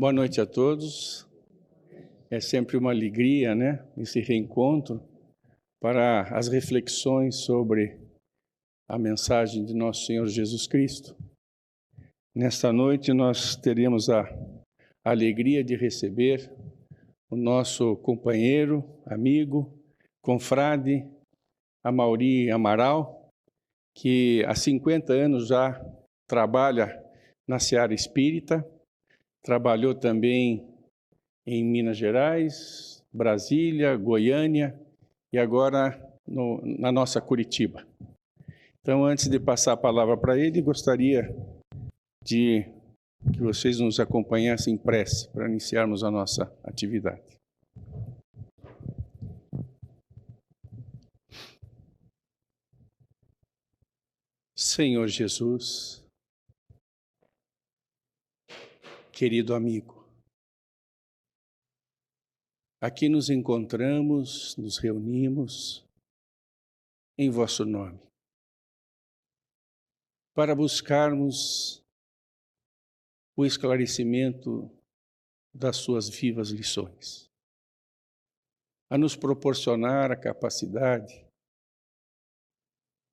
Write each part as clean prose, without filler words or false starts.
Boa noite a todos. É sempre uma alegria, né, esse reencontro para as reflexões sobre a mensagem de nosso Senhor Jesus Cristo. Nesta noite nós teremos a alegria de receber o nosso companheiro, amigo, confrade, Amaury Amaral, que há 50 anos já trabalha na seara espírita, trabalhou também em Minas Gerais, Brasília, Goiânia e agora na nossa Curitiba. Então, antes de passar a palavra para ele, gostaria de que vocês nos acompanhassem em prece para iniciarmos a nossa atividade. Senhor Jesus, querido amigo, aqui nos encontramos, nos reunimos em vosso nome, para buscarmos o esclarecimento das suas vivas lições, a nos proporcionar a capacidade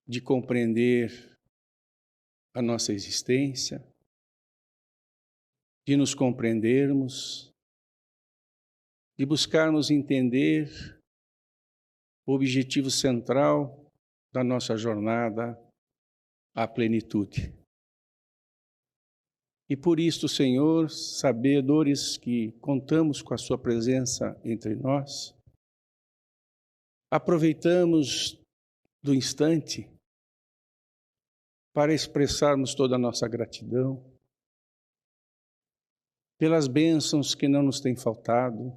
de compreender a nossa existência, de nos compreendermos, de buscarmos entender o objetivo central da nossa jornada à plenitude. E por isto, Senhor, sabedores que contamos com a sua presença entre nós, aproveitamos do instante para expressarmos toda a nossa gratidão pelas bênçãos que não nos têm faltado,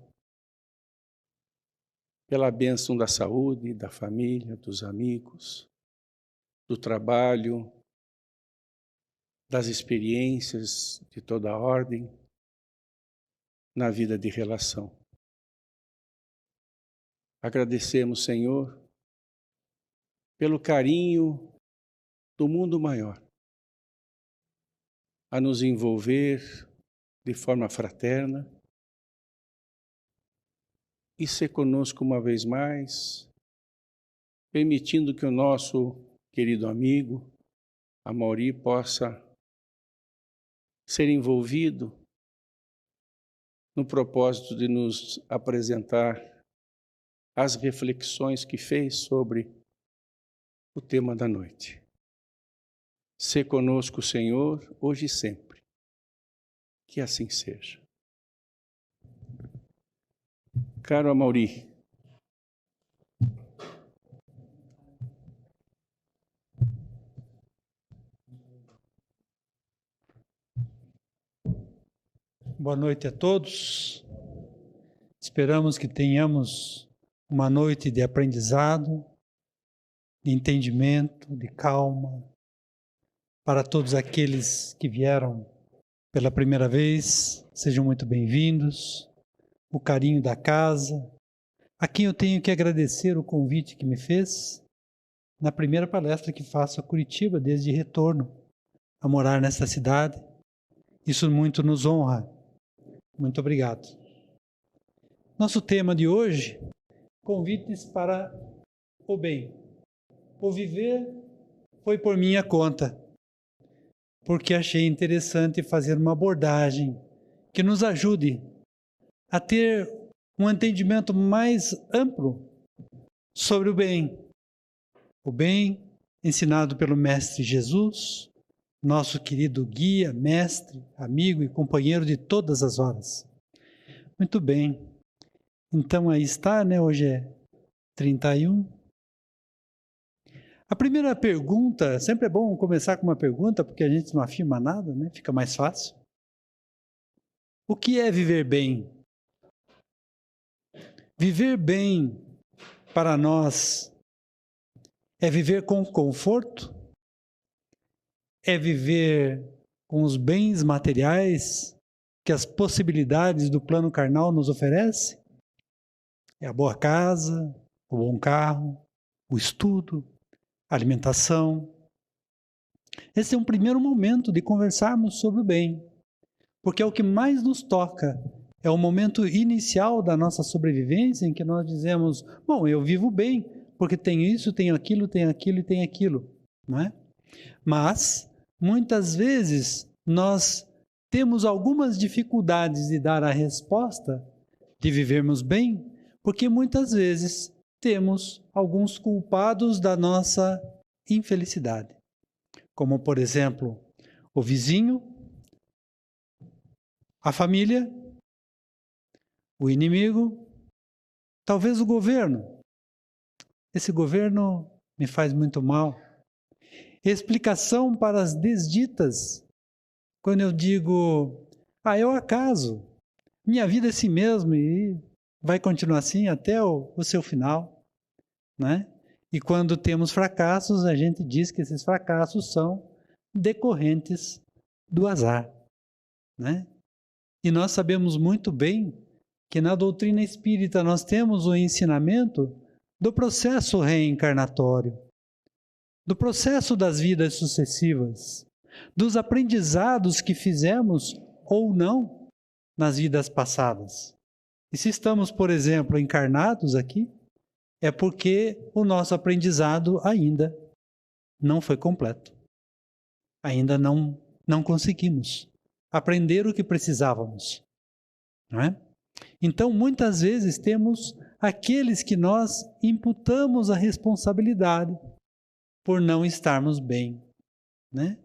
pela bênção da saúde, da família, dos amigos, do trabalho, das experiências de toda a ordem na vida de relação. Agradecemos, Senhor, pelo carinho do mundo maior, a nos envolver de forma fraterna e ser conosco uma vez mais, permitindo que o nosso querido amigo, Amaury, possa ser envolvido no propósito de nos apresentar as reflexões que fez sobre o tema da noite. Sê conosco, Senhor, hoje e sempre. Que assim seja. Caro Amaury, boa noite a todos. Esperamos que tenhamos uma noite de aprendizado, de entendimento, de calma. Para todos aqueles que vieram pela primeira vez, sejam muito bem-vindos. O carinho da casa, a quem eu tenho que agradecer o convite que me fez na primeira palestra que faço a Curitiba, desde retorno a morar nesta cidade. Isso muito nos honra. Muito obrigado. Nosso tema de hoje, convites para o bem. O viver foi por minha conta, porque achei interessante fazer uma abordagem que nos ajude a ter um entendimento mais amplo sobre o bem. O bem ensinado pelo Mestre Jesus, nosso querido guia, mestre, amigo e companheiro de todas as horas. Muito bem. Então aí está, né? Hoje é 31. A primeira pergunta, sempre é bom começar com uma pergunta, porque a gente não afirma nada, né? Fica mais fácil. O que é viver bem? Viver bem para nós é viver com conforto? É viver com os bens materiais que as possibilidades do plano carnal nos oferecem? É a boa casa, o bom carro, o estudo, a alimentação. Esse é um primeiro momento de conversarmos sobre o bem. porque é o que mais nos toca. É o momento inicial da nossa sobrevivência em que nós dizemos, bom, eu vivo bem, porque tenho isso, tenho aquilo e tenho aquilo, não é? Mas, muitas vezes, nós temos algumas dificuldades de dar a resposta de vivermos bem, porque muitas vezes temos alguns culpados da nossa infelicidade. Como, por exemplo, o vizinho, a família, o inimigo, talvez o governo. Esse governo me faz muito mal. Explicação para as desditas, quando eu digo, é o acaso, minha vida é assim mesmo e vai continuar assim até o seu final, né? E quando temos fracassos, a gente diz que esses fracassos são decorrentes do azar, né? E nós sabemos muito bem que na doutrina espírita nós temos o ensinamento do processo reencarnatório, do processo das vidas sucessivas, dos aprendizados que fizemos ou não nas vidas passadas. E se estamos, por exemplo, encarnados aqui, é porque o nosso aprendizado ainda não foi completo. Ainda não conseguimos aprender o que precisávamos, não é? Então, muitas vezes temos aqueles que nós imputamos a responsabilidade por não estarmos bem, né?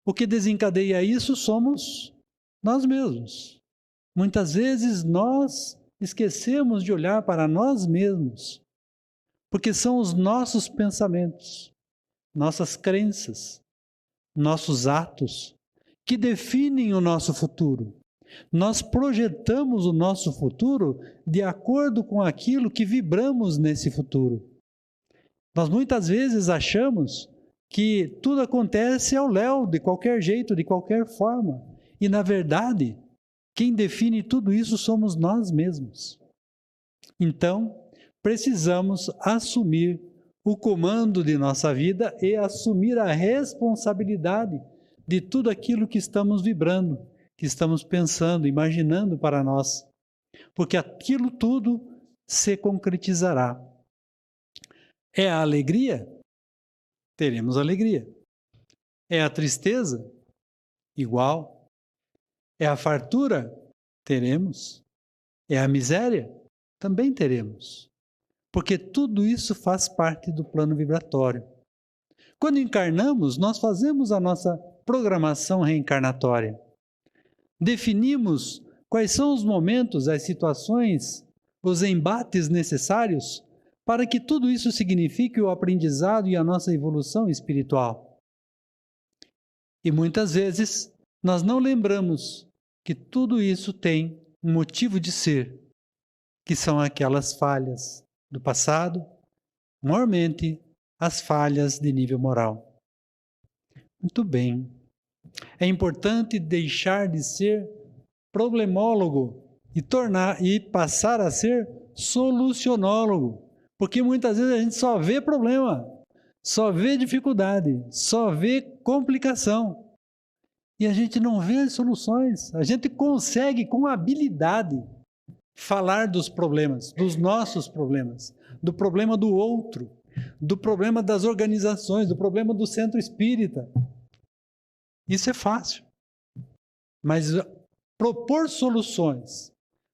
O que desencadeia isso somos nós mesmos. Muitas vezes nós esquecemos de olhar para nós mesmos, porque são os nossos pensamentos, nossas crenças, nossos atos que definem o nosso futuro. Nós projetamos o nosso futuro de acordo com aquilo que vibramos nesse futuro. Nós muitas vezes achamos que tudo acontece ao léu, de qualquer jeito, de qualquer forma. E, na verdade, quem define tudo isso somos nós mesmos. Então, precisamos assumir o comando de nossa vida e assumir a responsabilidade de tudo aquilo que estamos vibrando, que estamos pensando, imaginando para nós. Porque aquilo tudo se concretizará. É a alegria? Teremos alegria. É a tristeza? Igual. É a fartura? Teremos. É a miséria? Também teremos. Porque tudo isso faz parte do plano vibratório. Quando encarnamos, nós fazemos a nossa programação reencarnatória. Definimos quais são os momentos, as situações, os embates necessários para que tudo isso signifique o aprendizado e a nossa evolução espiritual. E muitas vezes nós não lembramos que tudo isso tem um motivo de ser, que são aquelas falhas do passado, maiormente as falhas de nível moral. Muito bem. É importante deixar de ser problemólogo e passar a ser solucionólogo. Porque muitas vezes a gente só vê problema, só vê dificuldade, só vê complicação. E a gente não vê as soluções. A gente consegue, com habilidade, falar dos problemas, dos nossos problemas, do problema do outro, do problema das organizações, do problema do centro espírita. Isso é fácil. Mas propor soluções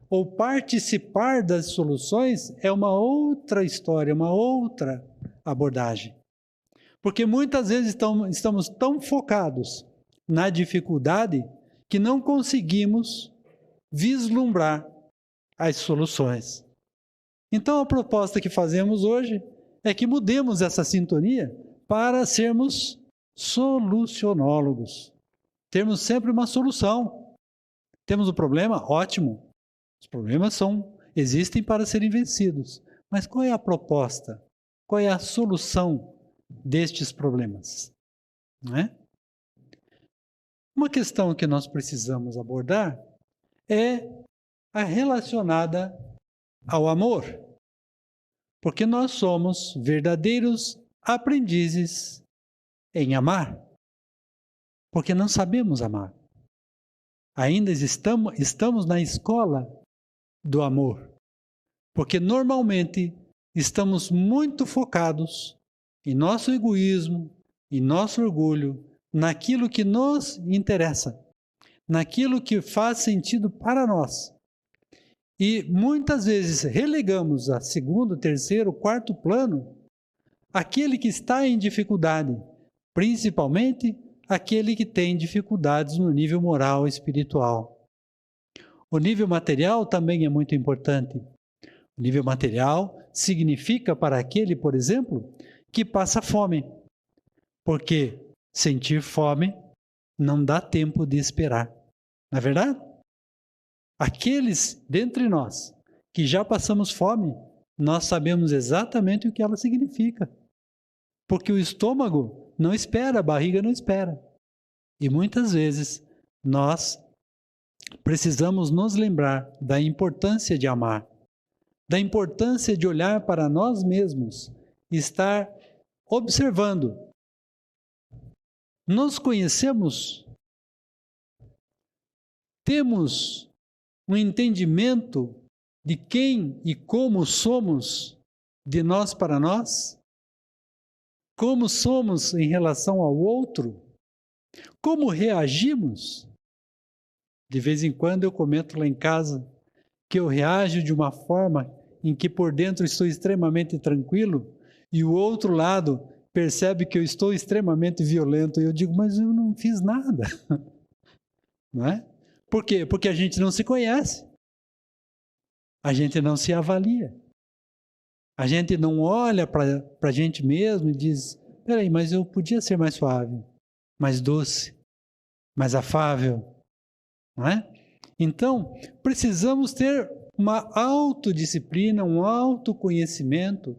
ou participar das soluções é uma outra história, uma outra abordagem. Porque muitas vezes estamos tão focados na dificuldade que não conseguimos vislumbrar as soluções. Então a proposta que fazemos hoje é que mudemos essa sintonia para sermos solucionólogos. Termos sempre uma solução. Temos um problema? Ótimo. Os problemas existem para serem vencidos. Mas qual é a proposta? Qual é a solução destes problemas? Não é? Uma questão que nós precisamos abordar é a relacionada ao amor. Porque nós somos verdadeiros aprendizes em amar. Porque não sabemos amar. ainda estamos na escola do amor. Porque normalmente estamos muito focados em nosso egoísmo, em nosso orgulho, naquilo que nos interessa, naquilo que faz sentido para nós. E muitas vezes relegamos a segundo, terceiro, quarto plano aquele que está em dificuldade, principalmente aquele que tem dificuldades no nível moral e espiritual. O nível material também é muito importante. O nível material significa para aquele, por exemplo, que passa fome, porque sentir fome não dá tempo de esperar. Não é verdade? Aqueles dentre nós que já passamos fome, nós sabemos exatamente o que ela significa. Porque o estômago não espera, a barriga não espera. E muitas vezes nós precisamos nos lembrar da importância de amar, da importância de olhar para nós mesmos e estar observando. Nos conhecemos, temos um entendimento de quem e como somos de nós para nós? Como somos em relação ao outro? Como reagimos? De vez em quando eu comento lá em casa que eu reajo de uma forma em que por dentro estou extremamente tranquilo e o outro lado percebe que eu estou extremamente violento e eu digo, mas eu não fiz nada. Não é? Por quê? Porque a gente não se conhece. A gente não se avalia. A gente não olha para a gente mesmo e diz, peraí, mas eu podia ser mais suave, mais doce, mais afável. Não é? Então, precisamos ter uma autodisciplina, um autoconhecimento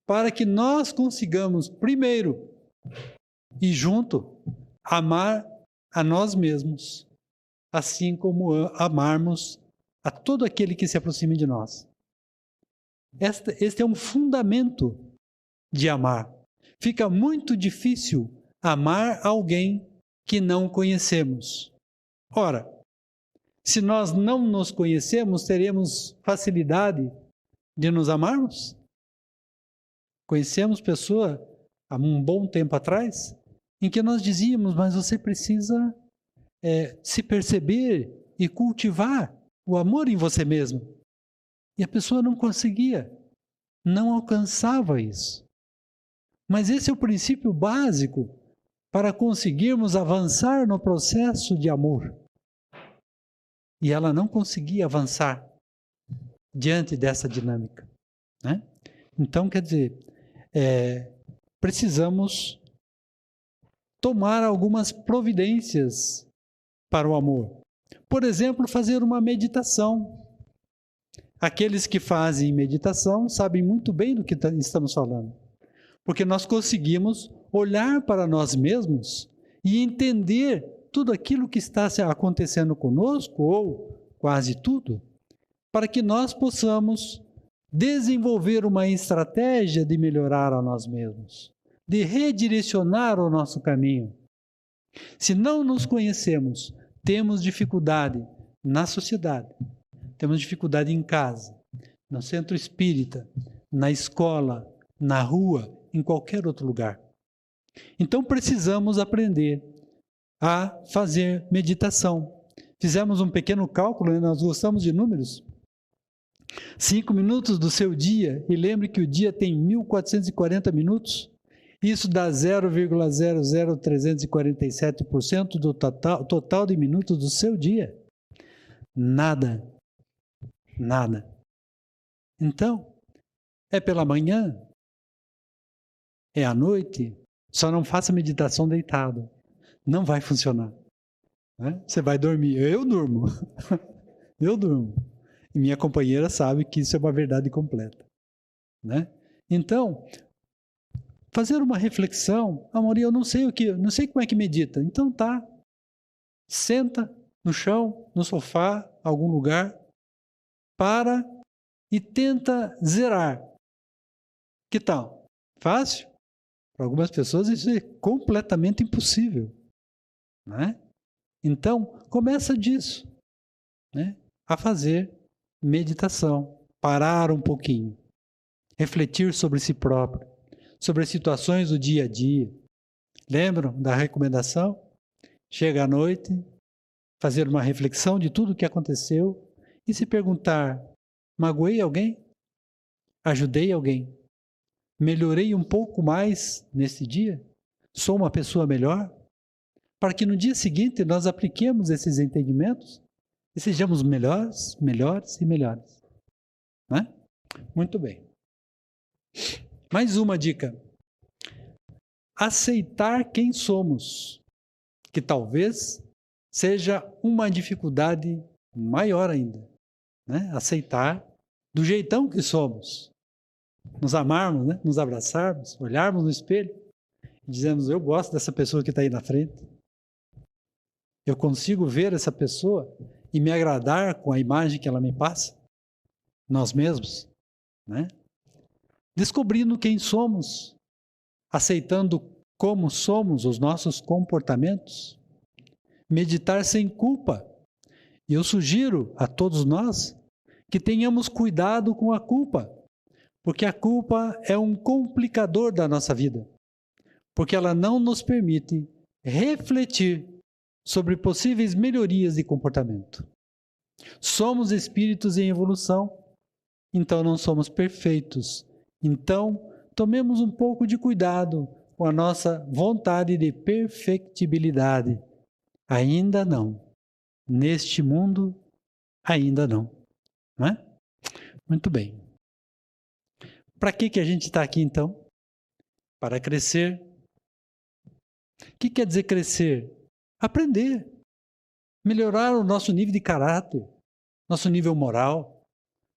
para que nós consigamos, primeiro, e junto, amar a nós mesmos, assim como amarmos a todo aquele que se aproxime de nós. Este é um fundamento de amar. Fica muito difícil amar alguém que não conhecemos. Ora, se nós não nos conhecemos, teremos facilidade de nos amarmos? Conhecemos pessoa há um bom tempo atrás, em que nós dizíamos, mas você precisa se perceber e cultivar o amor em você mesmo. E a pessoa não conseguia, não alcançava isso. Mas esse é o princípio básico para conseguirmos avançar no processo de amor. E ela não conseguia avançar diante dessa dinâmica, né? Então, quer dizer, precisamos tomar algumas providências para o amor. Por exemplo, fazer uma meditação. Aqueles que fazem meditação sabem muito bem do que estamos falando. Porque nós conseguimos olhar para nós mesmos e entender tudo aquilo que está acontecendo conosco, ou quase tudo, para que nós possamos desenvolver uma estratégia de melhorar a nós mesmos, de redirecionar o nosso caminho. Se não nos conhecemos, temos dificuldade na sociedade, temos dificuldade em casa, no centro espírita, na escola, na rua, em qualquer outro lugar. Então precisamos aprender a fazer meditação. Fizemos um pequeno cálculo, né? Nós gostamos de números. 5 minutos do seu dia, e lembre que o dia tem 1440 minutos, isso dá 0,00347% do total de minutos do seu dia. Nada. Então, é pela manhã, é à noite, só não faça meditação deitado. Não vai funcionar. Né? Você vai dormir. Eu durmo. E minha companheira sabe que isso é uma verdade completa. Né? Então, fazer uma reflexão, amor, eu não sei como é que medita. Então tá, senta no chão, no sofá, algum lugar, para e tenta zerar. Que tal? Fácil? Para algumas pessoas isso é completamente impossível. Né? Então, começa disso, né? A fazer meditação, parar um pouquinho, refletir sobre si próprio, sobre as situações do dia a dia. Lembram da recomendação? Chega à noite, fazer uma reflexão de tudo o que aconteceu e se perguntar: magoei alguém? Ajudei alguém? Melhorei um pouco mais nesse dia? Sou uma pessoa melhor? Para que no dia seguinte nós apliquemos esses entendimentos e sejamos melhores, melhores e melhores. Né? Muito bem. Mais uma dica. Aceitar quem somos, que talvez seja uma dificuldade maior ainda. Né? Aceitar do jeitão que somos. Nos amarmos, né? Nos abraçarmos, olharmos no espelho e dizemos: eu gosto dessa pessoa que está aí na frente. Eu consigo ver essa pessoa e me agradar com a imagem que ela me passa. Nós mesmos, né? Descobrindo quem somos, aceitando como somos os nossos comportamentos, meditar sem culpa. E eu sugiro a todos nós que tenhamos cuidado com a culpa, porque a culpa é um complicador da nossa vida, porque ela não nos permite refletir sobre possíveis melhorias de comportamento. Somos espíritos em evolução, então não somos perfeitos. Então, tomemos um pouco de cuidado com a nossa vontade de perfectibilidade. Ainda não. Neste mundo, ainda não. Não é? Muito bem. Para que a gente está aqui, então? Para crescer. O que quer dizer crescer? Aprender. Melhorar o nosso nível de caráter, nosso nível moral,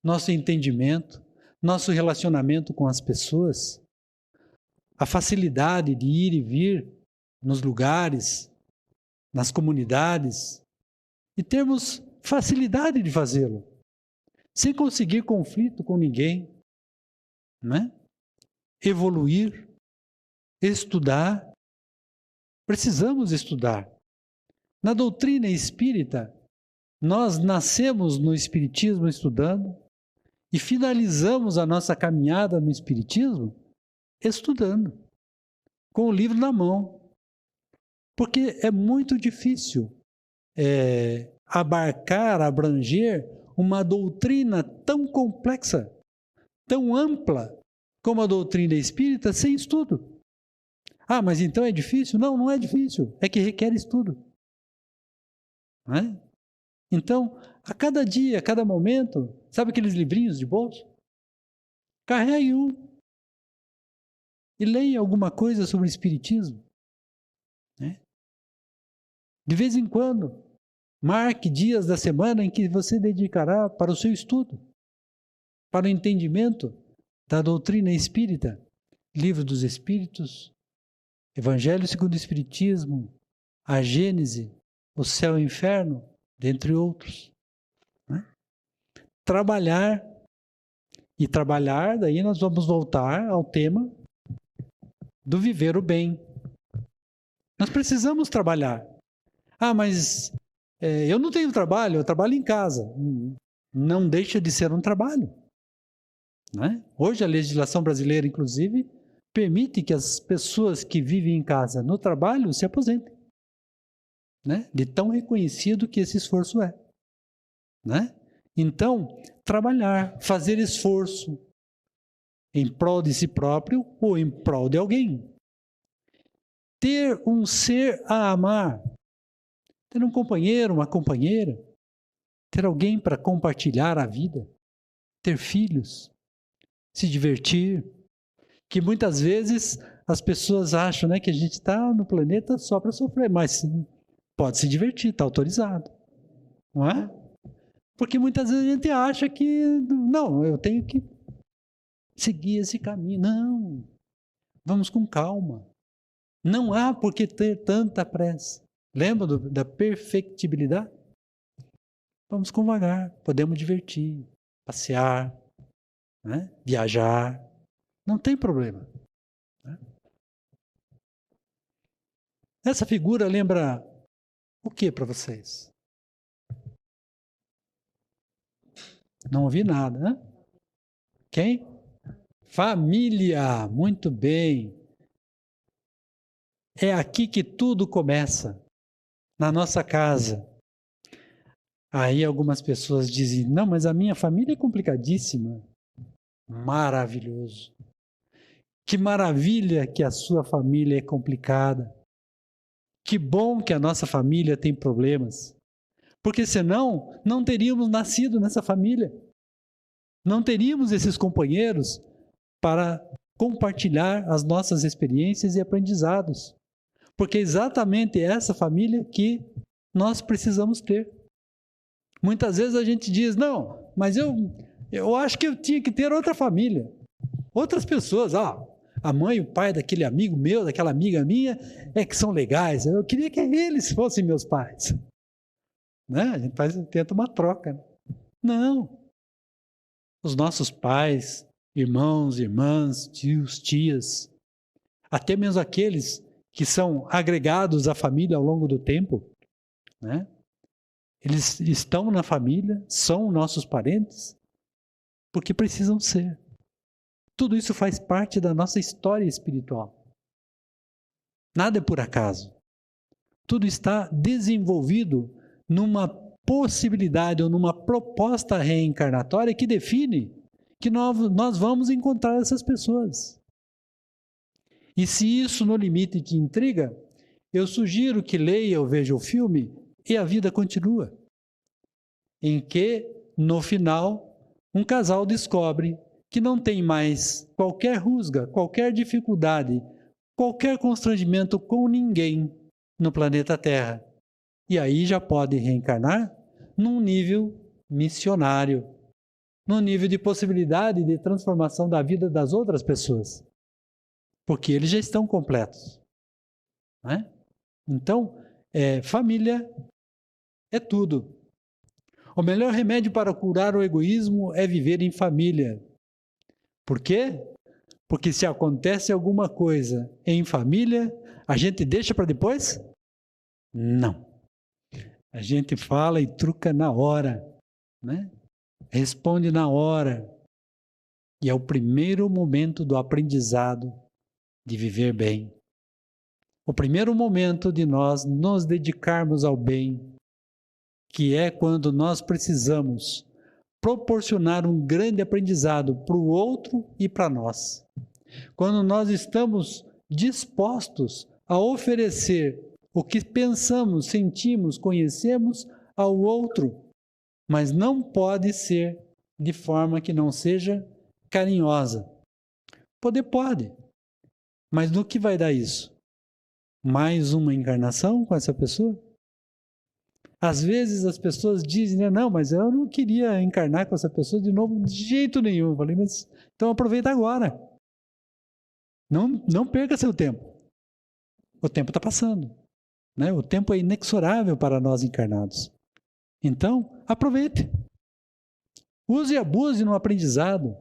nosso entendimento, nosso relacionamento com as pessoas, a facilidade de ir e vir nos lugares, nas comunidades, e termos facilidade de fazê-lo, sem conseguir conflito com ninguém, né? Evoluir, estudar. Precisamos estudar. Na doutrina espírita, nós nascemos no espiritismo estudando e finalizamos a nossa caminhada no espiritismo estudando, com o livro na mão. Porque é muito difícil abranger uma doutrina tão complexa, tão ampla como a doutrina espírita sem estudo. Ah, mas então é difícil? Não, não é difícil. É que requer estudo. Não é? Então, a cada dia, a cada momento, sabe aqueles livrinhos de bolso? Carregue um e leia alguma coisa sobre o espiritismo. Né? De vez em quando, marque dias da semana em que você dedicará para o seu estudo, para o entendimento da doutrina espírita, Livro dos Espíritos, Evangelho segundo o Espiritismo, a Gênese, o Céu e o Inferno, dentre outros. Né? Trabalhar, daí nós vamos voltar ao tema do viver o bem. Nós precisamos trabalhar. Ah, mas eu não tenho trabalho, eu trabalho em casa. Não deixa de ser um trabalho. Né? Hoje a legislação brasileira, inclusive, permite que as pessoas que vivem em casa no trabalho se aposentem. Né? De tão reconhecido que esse esforço é. Né? Então, trabalhar, fazer esforço em prol de si próprio ou em prol de alguém. Ter um ser a amar. Ter um companheiro, uma companheira. Ter alguém para compartilhar a vida. Ter filhos. Se divertir. Que muitas vezes as pessoas acham, né, que a gente está no planeta só para sofrer, mas pode se divertir, está autorizado. Não é? Porque muitas vezes a gente acha que, não, eu tenho que seguir esse caminho. Não, vamos com calma. Não há por que ter tanta pressa. Lembra da perfectibilidade? Vamos com devagar, podemos divertir, passear, né? Viajar, não tem problema. Né? Essa figura lembra O que para vocês? Não ouvi nada, né? Quem? Família, muito bem. É aqui que tudo começa, na nossa casa. Aí algumas pessoas dizem, não, mas a minha família é complicadíssima. Maravilhoso. Que maravilha que a sua família é complicada. Que bom que a nossa família tem problemas. Porque senão, não teríamos nascido nessa família. Não teríamos esses companheiros para compartilhar as nossas experiências e aprendizados. Porque é exatamente essa família que nós precisamos ter. Muitas vezes a gente diz, não, mas eu acho que eu tinha que ter outra família. Outras pessoas, a mãe e o pai daquele amigo meu, daquela amiga minha, é que são legais. Eu queria que eles fossem meus pais. Né? A gente tenta uma troca. Né? Não. Os nossos pais, irmãos, irmãs, tios, tias, até mesmo aqueles que são agregados à família ao longo do tempo, né? Eles estão na família, são nossos parentes, porque precisam ser. Tudo isso faz parte da nossa história espiritual. Nada é por acaso. Tudo está desenvolvido numa possibilidade ou numa proposta reencarnatória que define que nós vamos encontrar essas pessoas. E se isso no limite te intriga, eu sugiro que leia ou veja o filme E a Vida Continua, em que, no final, um casal descobre que não tem mais qualquer rusga, qualquer dificuldade, qualquer constrangimento com ninguém no planeta Terra. E aí já pode reencarnar num nível missionário, num nível de possibilidade de transformação da vida das outras pessoas, porque eles já estão completos. Né? Então, família é tudo. O melhor remédio para curar o egoísmo é viver em família. Por quê? Porque se acontece alguma coisa em família, a gente deixa para depois? Não. A gente fala e truca na hora, né? Responde na hora. E é o primeiro momento do aprendizado de viver bem. O primeiro momento de nós nos dedicarmos ao bem, que é quando nós precisamos proporcionar um grande aprendizado para o outro e para nós. Quando nós estamos dispostos a oferecer o que pensamos, sentimos, conhecemos ao outro, mas não pode ser de forma que não seja carinhosa. Poder pode, mas no que vai dar isso? Mais uma encarnação com essa pessoa? Às vezes as pessoas dizem, né, não, mas eu não queria encarnar com essa pessoa de novo de jeito nenhum. Eu falei, mas então aproveita agora. Não perca seu tempo. O tempo está passando. Né? O tempo é inexorável para nós encarnados. Então, aproveite. Use e abuse no aprendizado.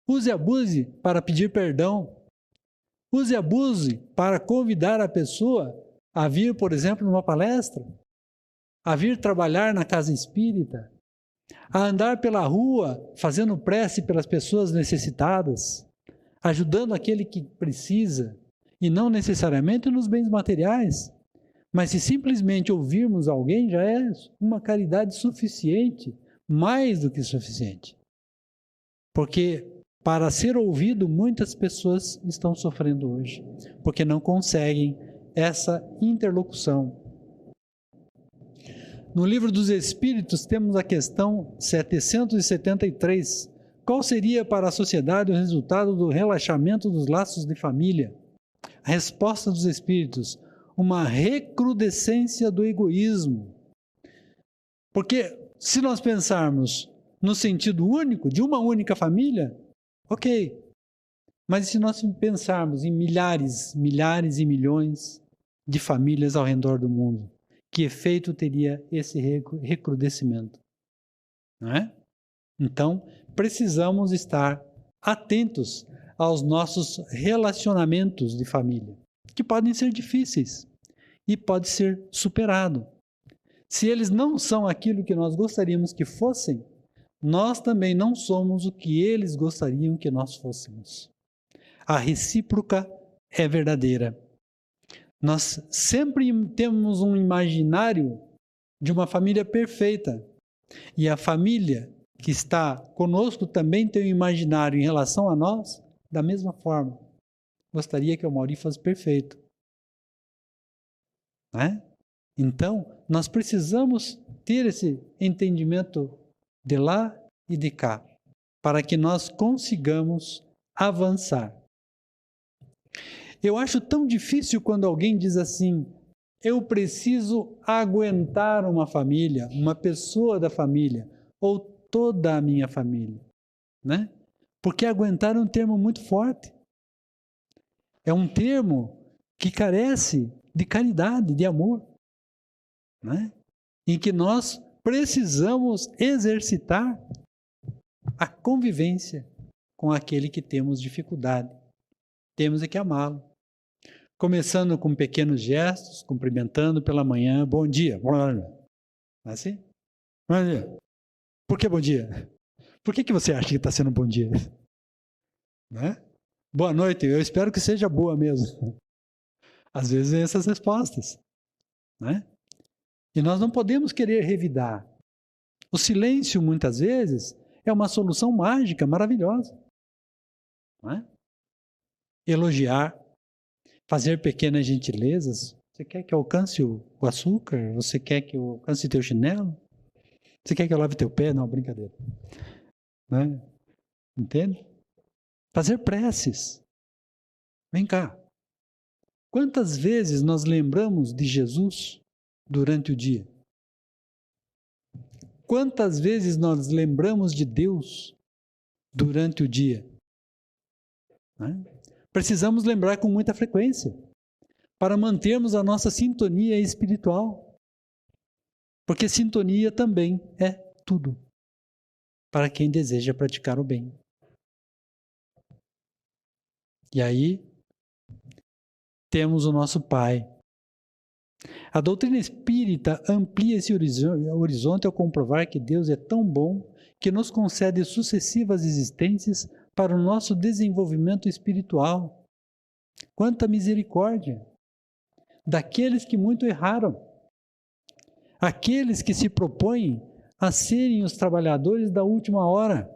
Use e abuse para pedir perdão. Use e abuse para convidar a pessoa a vir, por exemplo, numa palestra, a vir trabalhar na casa espírita, a andar pela rua fazendo prece pelas pessoas necessitadas, ajudando aquele que precisa, e não necessariamente nos bens materiais, mas se simplesmente ouvirmos alguém já é uma caridade suficiente, mais do que suficiente. Porque para ser ouvido, muitas pessoas estão sofrendo hoje, porque não conseguem essa interlocução. No Livro dos Espíritos temos a questão 773. Qual seria para a sociedade o resultado do relaxamento dos laços de família? A resposta dos Espíritos: uma recrudescência do egoísmo. Porque se nós pensarmos no sentido único, de uma única família, ok. Mas se nós pensarmos em milhares e milhões de famílias ao redor do mundo, que efeito teria esse recrudescimento? Não é? Então, precisamos estar atentos aos nossos relacionamentos de família, que podem ser difíceis e pode ser superado. Se eles não são aquilo que nós gostaríamos que fossem, nós também não somos o que eles gostariam que nós fôssemos. A recíproca é verdadeira. Nós sempre temos um imaginário de uma família perfeita. E a família que está conosco também tem um imaginário em relação a nós da mesma forma. Gostaria que o Mauri fosse perfeito. Né? Então, nós precisamos ter esse entendimento de lá e de cá, para que nós consigamos avançar. Eu acho tão difícil quando alguém diz assim: eu preciso aguentar uma família, uma pessoa da família, ou toda a minha família, né? Porque aguentar é um termo muito forte. É um termo que carece de caridade, de amor, né? Em que nós precisamos exercitar a convivência com aquele que temos dificuldade. Temos que amá-lo. Começando com pequenos gestos, cumprimentando pela manhã, bom dia. Assim? Bom dia. Por que bom dia? Por que você acha que está sendo bom dia? Né? Boa noite, eu espero que seja boa mesmo. Às vezes vem essas respostas. Né? E nós não podemos querer revidar. O silêncio, muitas vezes, é uma solução mágica, maravilhosa. Não é? Elogiar, fazer pequenas gentilezas. Você quer que eu alcance o açúcar? Você quer que eu alcance teu chinelo? Você quer que eu lave teu pé? Não, brincadeira. Né? Entende? Fazer preces. Vem cá. Quantas vezes nós lembramos de Jesus durante o dia? Quantas vezes nós lembramos de Deus durante o dia? Né? Precisamos lembrar com muita frequência para mantermos a nossa sintonia espiritual. Porque sintonia também é tudo para quem deseja praticar o bem. E aí, temos o nosso Pai. A doutrina espírita amplia esse horizonte ao comprovar que Deus é tão bom que nos concede sucessivas existências para o nosso desenvolvimento espiritual. Quanta misericórdia daqueles que muito erraram, aqueles que se propõem a serem os trabalhadores da última hora,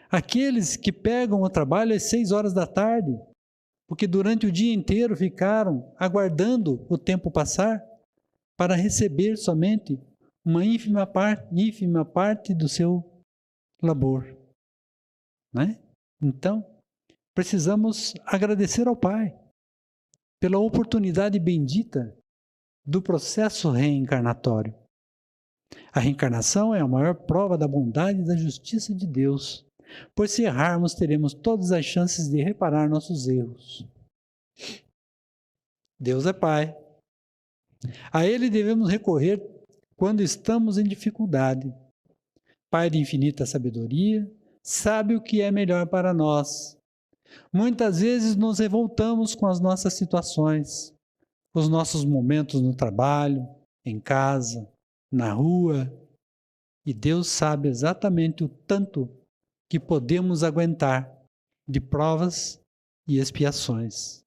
aqueles que pegam o trabalho às 6 horas da tarde, porque durante o dia inteiro ficaram aguardando o tempo passar para receber somente uma ínfima parte do seu labor. Né? Então, precisamos agradecer ao Pai pela oportunidade bendita do processo reencarnatório. A reencarnação é a maior prova da bondade e da justiça de Deus, pois se errarmos, teremos todas as chances de reparar nossos erros. Deus é Pai. A Ele devemos recorrer quando estamos em dificuldade. Pai de infinita sabedoria, sabe o que é melhor para nós. Muitas vezes nos revoltamos com as nossas situações, os nossos momentos no trabalho, em casa, na rua, e Deus sabe exatamente o tanto que podemos aguentar de provas e expiações.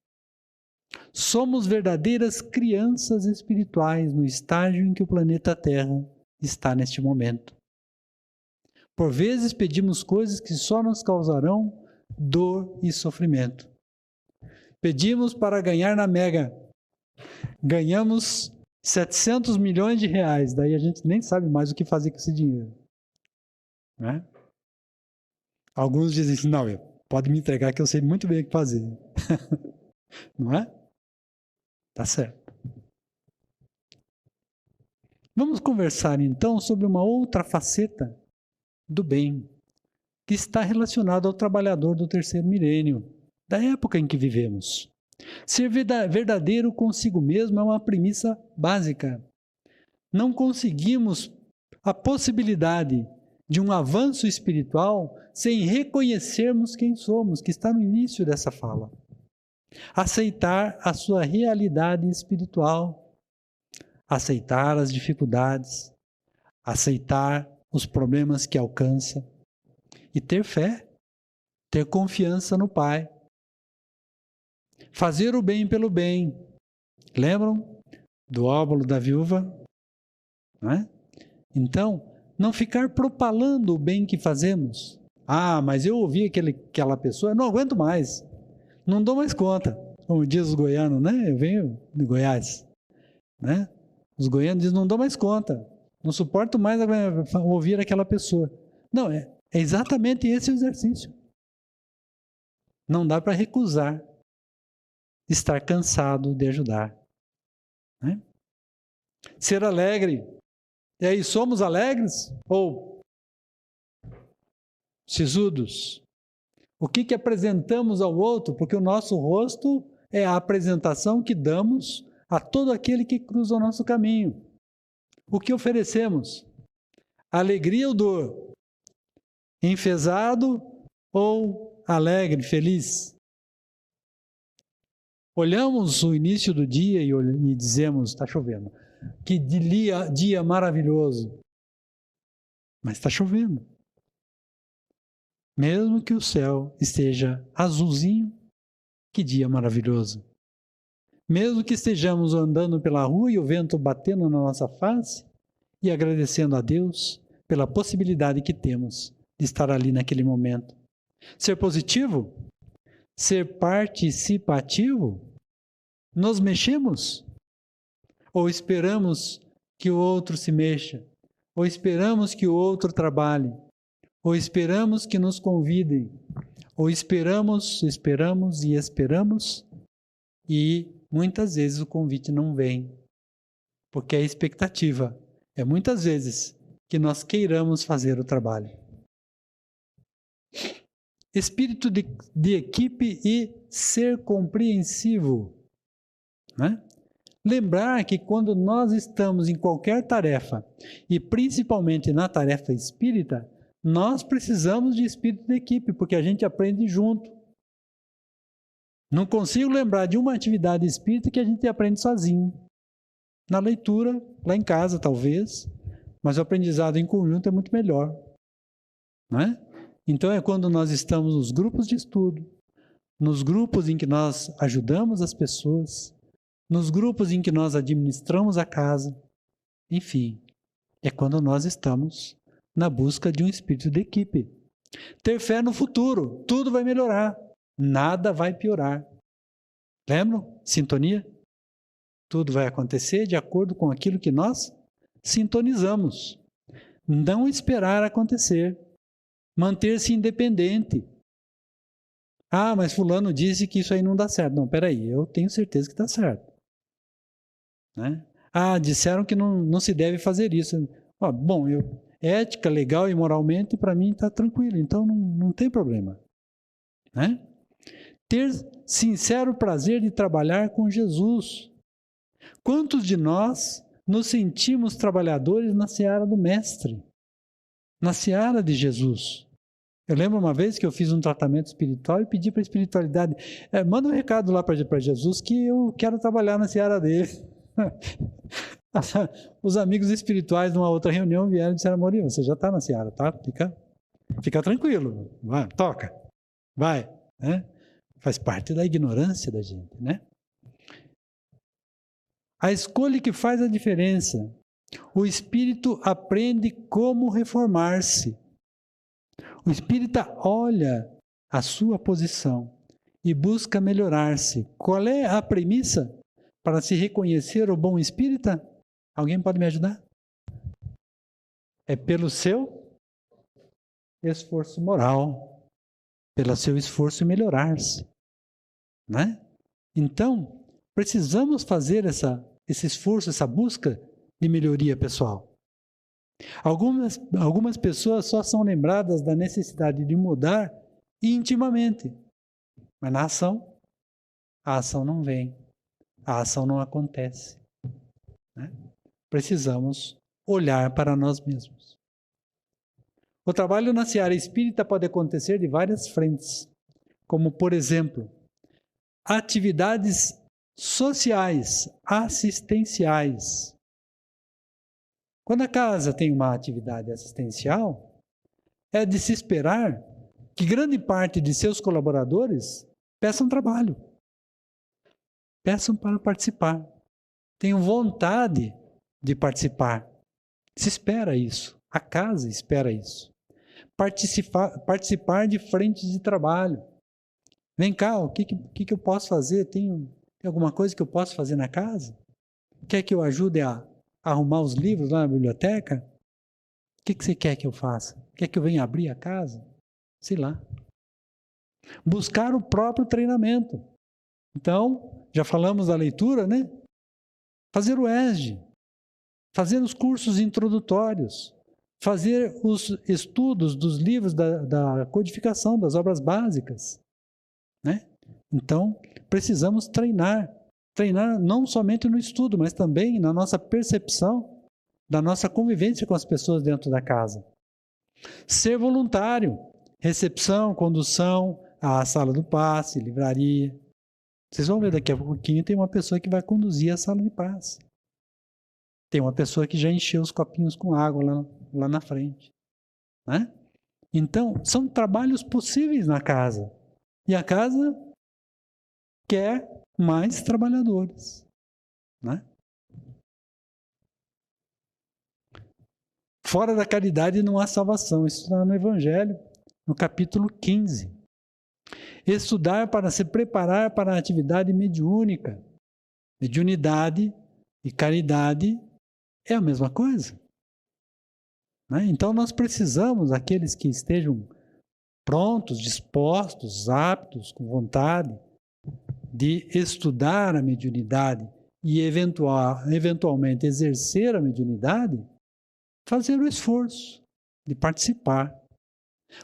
Somos verdadeiras crianças espirituais no estágio em que o planeta Terra está neste momento. Por vezes pedimos coisas que só nos causarão dor e sofrimento. Pedimos para ganhar na Mega. Ganhamos 700 milhões de reais, daí a gente nem sabe mais o que fazer com esse dinheiro. Né? Alguns dizem assim, não, pode me entregar que eu sei muito bem o que fazer. Não é? Tá certo. Vamos conversar então sobre uma outra faceta do bem, que está relacionado ao trabalhador do terceiro milênio, da época em que vivemos. Ser verdadeiro consigo mesmo é uma premissa básica. Não conseguimos a possibilidade de um avanço espiritual sem reconhecermos quem somos, que está no início dessa fala. Aceitar a sua realidade espiritual. aceitar as dificuldades, aceitar os problemas que alcança e ter fé, ter confiança no Pai. Fazer o bem pelo bem. Lembram do óbolo da viúva? Não é? Então, não ficar propalando o bem que fazemos. Ah, mas eu ouvi aquela pessoa, não aguento mais, não dou mais conta. Como diz os goianos, né? Eu venho de Goiás, né? Os goianos dizem, não dou mais conta, não suporto mais ouvir aquela pessoa. Não, é exatamente esse o exercício. Não dá para recusar estar cansado de ajudar. Né? Ser alegre. E aí, somos alegres ou sisudos? O que apresentamos ao outro? Porque o nosso rosto é a apresentação que damos a todo aquele que cruza o nosso caminho. O que oferecemos? Alegria ou dor? Enfesado ou alegre, feliz? Olhamos o início do dia e dizemos, está chovendo. Que dia maravilhoso. Mas está chovendo. Mesmo que o céu esteja azulzinho, que dia maravilhoso. Mesmo que estejamos andando pela rua e o vento batendo na nossa face e agradecendo a Deus pela possibilidade que temos de estar ali naquele momento. Ser positivo? Ser participativo? Nos mexemos? Ou esperamos que o outro se mexa? Ou esperamos que o outro trabalhe? Ou esperamos que nos convidem? Ou esperamos e muitas vezes o convite não vem. Porque a expectativa é muitas vezes que nós queiramos fazer o trabalho. Espírito de equipe e ser compreensivo. Né? Lembrar que quando nós estamos em qualquer tarefa, e principalmente na tarefa espírita, nós precisamos de espírito de equipe, porque a gente aprende junto. Não consigo lembrar de uma atividade espírita que a gente aprende sozinho. Na leitura, lá em casa talvez, mas o aprendizado em conjunto é muito melhor. Não é? Então é quando nós estamos nos grupos de estudo, nos grupos em que nós ajudamos as pessoas, nos grupos em que nós administramos a casa, enfim, é quando nós estamos na busca de um espírito de equipe. Ter fé no futuro, tudo vai melhorar, nada vai piorar. Lembram? Sintonia? Tudo vai acontecer de acordo com aquilo que nós sintonizamos. Não esperar acontecer. Manter-se independente. Ah, mas fulano disse que isso aí não dá certo. Não, peraí, eu tenho certeza que dá certo. Né? Ah, disseram que não se deve fazer isso. Bom, ética, legal e moralmente, para mim está tranquilo, então não tem problema. Né? Ter sincero prazer de trabalhar com Jesus. Quantos de nós nos sentimos trabalhadores na seara do Mestre? Na seara de Jesus? Eu lembro uma vez que eu fiz um tratamento espiritual e pedi para a espiritualidade, manda um recado lá para Jesus que eu quero trabalhar na seara dele. Os amigos espirituais numa outra reunião vieram e disseram, Maurinho, você já está na seara, tá? Fica tranquilo, vai, toca, vai. Né? Faz parte da ignorância da gente, né? A escolha que faz a diferença. O espírito aprende como reformar-se. O espírita olha a sua posição e busca melhorar-se. Qual é a premissa para se reconhecer o bom espírita? Alguém pode me ajudar? É pelo seu esforço moral, pelo seu esforço em melhorar-se. Né? Então, precisamos fazer esse esforço, essa busca de melhoria pessoal. Algumas pessoas só são lembradas da necessidade de mudar intimamente, mas na ação, a ação não vem, a ação não acontece. Né? Precisamos olhar para nós mesmos. O trabalho na seara espírita pode acontecer de várias frentes, como, por exemplo, atividades sociais, assistenciais. Quando a casa tem uma atividade assistencial, é de se esperar que grande parte de seus colaboradores peçam trabalho, peçam para participar, tenham vontade de participar. Se espera isso, a casa espera isso. Participar de frentes de trabalho. Vem cá, o que eu posso fazer? Tem alguma coisa que eu posso fazer na casa? Quer que eu ajude a arrumar os livros lá na biblioteca? O que você quer que eu faça? Quer que eu venha abrir a casa? Sei lá. Buscar o próprio treinamento. Então, já falamos da leitura, né? Fazer o ESG, fazer os cursos introdutórios, fazer os estudos dos livros da codificação, das obras básicas, né? Então, precisamos treinar não somente no estudo, mas também na nossa percepção da nossa convivência com as pessoas dentro da casa. Ser voluntário, recepção, condução, à sala do passe, livraria. Vocês vão ver daqui a pouquinho, tem uma pessoa que vai conduzir a sala de passe. Tem uma pessoa que já encheu os copinhos com água lá na frente, né? Então, são trabalhos possíveis na casa. E a casa quer mais trabalhadores, né? Fora da caridade não há salvação. Isso está no Evangelho, no capítulo 15. Estudar para se preparar para a atividade mediúnica. Mediunidade e caridade é a mesma coisa, né? Então nós precisamos, aqueles que estejam prontos, dispostos, aptos, com vontade de estudar a mediunidade e eventualmente exercer a mediunidade, fazer o esforço de participar.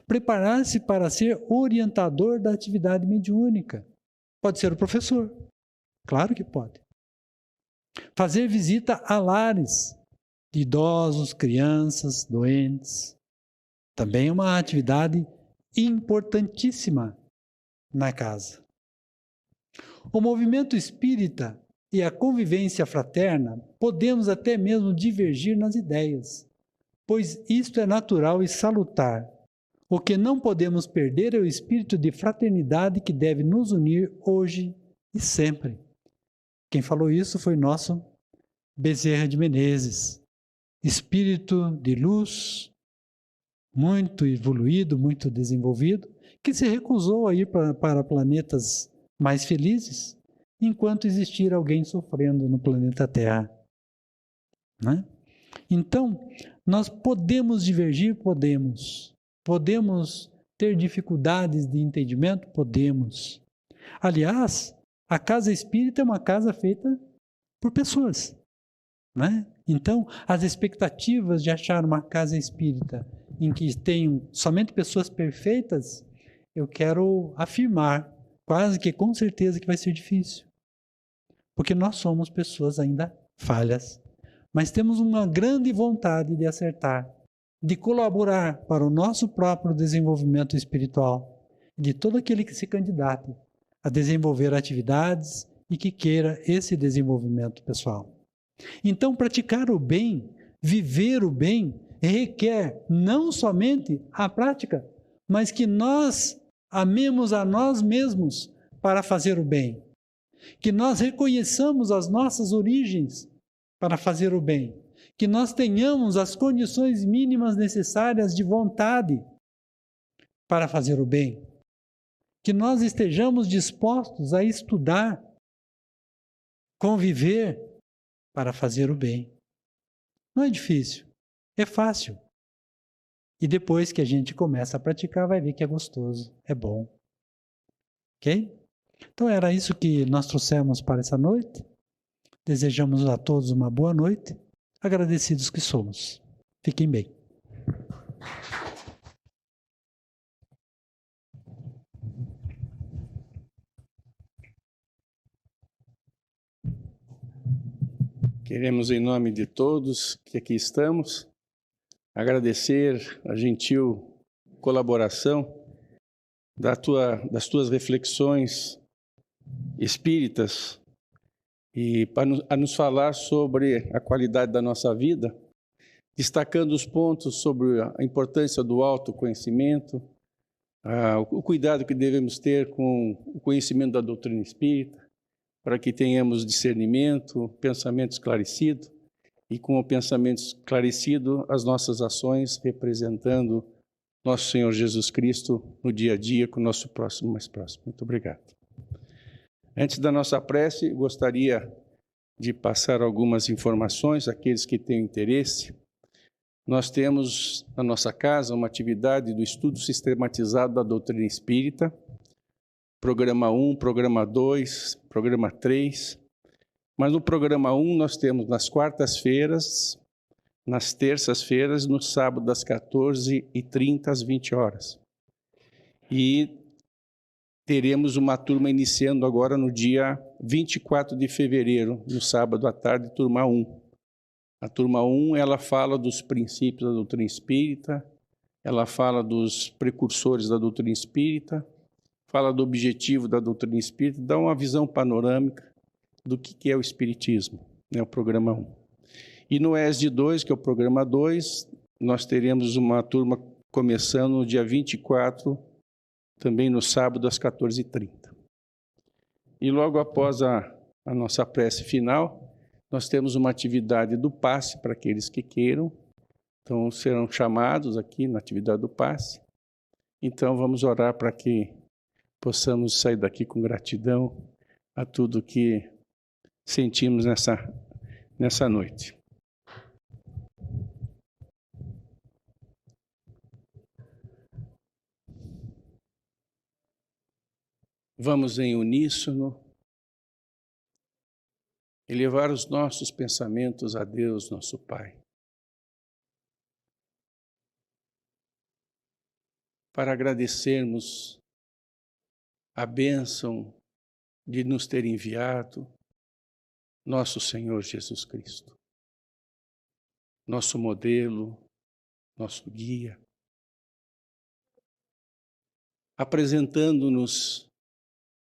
Preparar-se para ser orientador da atividade mediúnica. Pode ser o professor, claro que pode. Fazer visita a lares de idosos, crianças, doentes. Também é uma atividade importantíssima na casa. O movimento espírita e a convivência fraterna podemos até mesmo divergir nas ideias, pois isto é natural e salutar. O que não podemos perder é o espírito de fraternidade que deve nos unir hoje e sempre. Quem falou isso foi nosso Bezerra de Menezes. Espírito de luz, muito evoluído, muito desenvolvido, que se recusou a ir para planetas mais felizes, enquanto existir alguém sofrendo no planeta Terra, né? Então, nós podemos divergir? Podemos. Podemos ter dificuldades de entendimento? Podemos. Aliás, a casa espírita é uma casa feita por pessoas, né? Então, as expectativas de achar uma casa espírita em que tenham somente pessoas perfeitas, eu quero afirmar, quase que com certeza que vai ser difícil. Porque nós somos pessoas ainda falhas, mas temos uma grande vontade de acertar, de colaborar para o nosso próprio desenvolvimento espiritual, de todo aquele que se candidate a desenvolver atividades e que queira esse desenvolvimento pessoal. Então, praticar o bem, viver o bem, requer não somente a prática, mas que nós amemos a nós mesmos para fazer o bem. Que nós reconheçamos as nossas origens para fazer o bem. Que nós tenhamos as condições mínimas necessárias de vontade para fazer o bem. Que nós estejamos dispostos a estudar, conviver para fazer o bem. Não é difícil, é fácil. E depois que a gente começa a praticar, vai ver que é gostoso, é bom. Ok? Então era isso que nós trouxemos para essa noite. Desejamos a todos uma boa noite, agradecidos que somos. Fiquem bem. Queremos, em nome de todos que aqui estamos, agradecer a gentil colaboração das tuas reflexões espíritas e a nos falar sobre a qualidade da nossa vida, destacando os pontos sobre a importância do autoconhecimento, o cuidado que devemos ter com o conhecimento da doutrina espírita, para que tenhamos discernimento, pensamento esclarecido, e com o pensamento esclarecido, as nossas ações representando nosso Senhor Jesus Cristo no dia a dia com o nosso próximo mais próximo. Muito obrigado. Antes da nossa prece, gostaria de passar algumas informações àqueles que têm interesse. Nós temos na nossa casa uma atividade do estudo sistematizado da doutrina espírita, programa 1, programa 2, programa 3. Mas no programa 1 nós temos nas quartas-feiras, nas terças-feiras, no sábado das 14h30 às 20 horas. E teremos uma turma iniciando agora no dia 24 de fevereiro, no sábado à tarde, turma 1. A turma 1, ela fala dos princípios da doutrina espírita, ela fala dos precursores da doutrina espírita, fala do objetivo da doutrina espírita, dá uma visão panorâmica do que é o espiritismo, né, o programa 1. E no ESD 2, que é o programa 2, nós teremos uma turma começando no dia 24, também no sábado, às 14h30. E logo após a nossa prece final, nós temos uma atividade do passe para aqueles que queiram. Então, serão chamados aqui na atividade do passe. Então, vamos orar para que possamos sair daqui com gratidão a tudo que sentimos nessa noite. Vamos em uníssono elevar os nossos pensamentos a Deus, nosso Pai, para agradecermos a bênção de nos ter enviado nosso Senhor Jesus Cristo, nosso modelo, nosso guia, apresentando-nos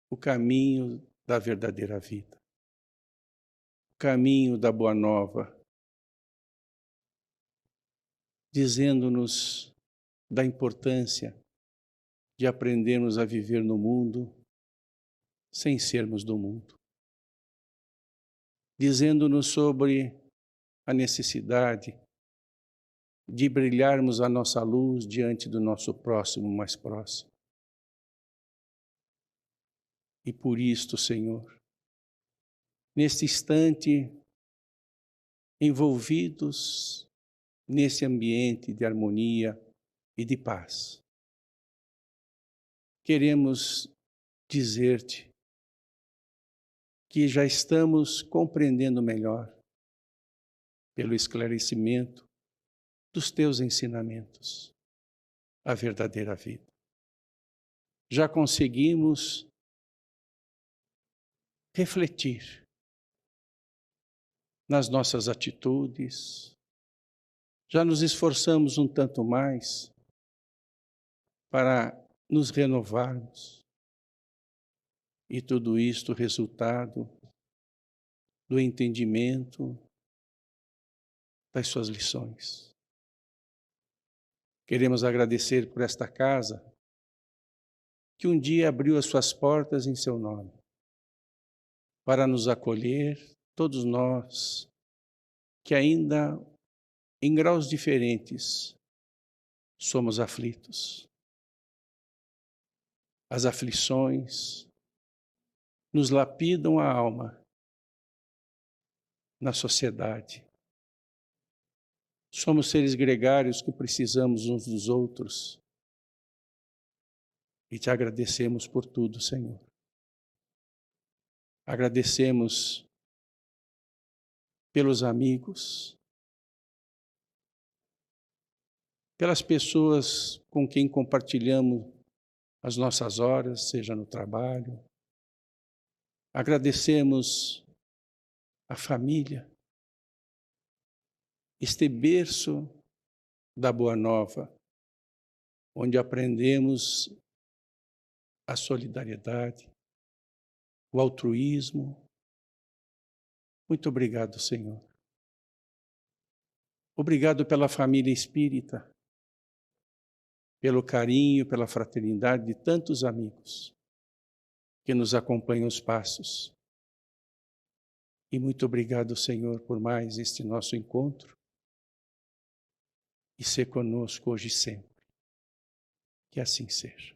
o caminho da verdadeira vida, o caminho da boa nova, dizendo-nos da importância de aprendermos a viver no mundo sem sermos do mundo, dizendo-nos sobre a necessidade de brilharmos a nossa luz diante do nosso próximo mais próximo. E por isto, Senhor, neste instante, envolvidos nesse ambiente de harmonia e de paz, queremos dizer-te que já estamos compreendendo melhor, pelo esclarecimento dos teus ensinamentos, a verdadeira vida. Já conseguimos refletir nas nossas atitudes, já nos esforçamos um tanto mais para nos renovarmos. E tudo isto resultado do entendimento das suas lições. Queremos agradecer por esta casa que um dia abriu as suas portas em seu nome para nos acolher, todos nós que ainda em graus diferentes somos aflitos. As aflições nos lapidam a alma na sociedade. Somos seres gregários que precisamos uns dos outros. E te agradecemos por tudo, Senhor. Agradecemos pelos amigos, pelas pessoas com quem compartilhamos as nossas horas, seja no trabalho. Agradecemos a família, este berço da Boa Nova, onde aprendemos a solidariedade, o altruísmo. Muito obrigado, Senhor. Obrigado pela família espírita, pelo carinho, pela fraternidade de tantos amigos que nos acompanham os passos. E muito obrigado, Senhor, por mais este nosso encontro e ser conosco hoje e sempre. Que assim seja.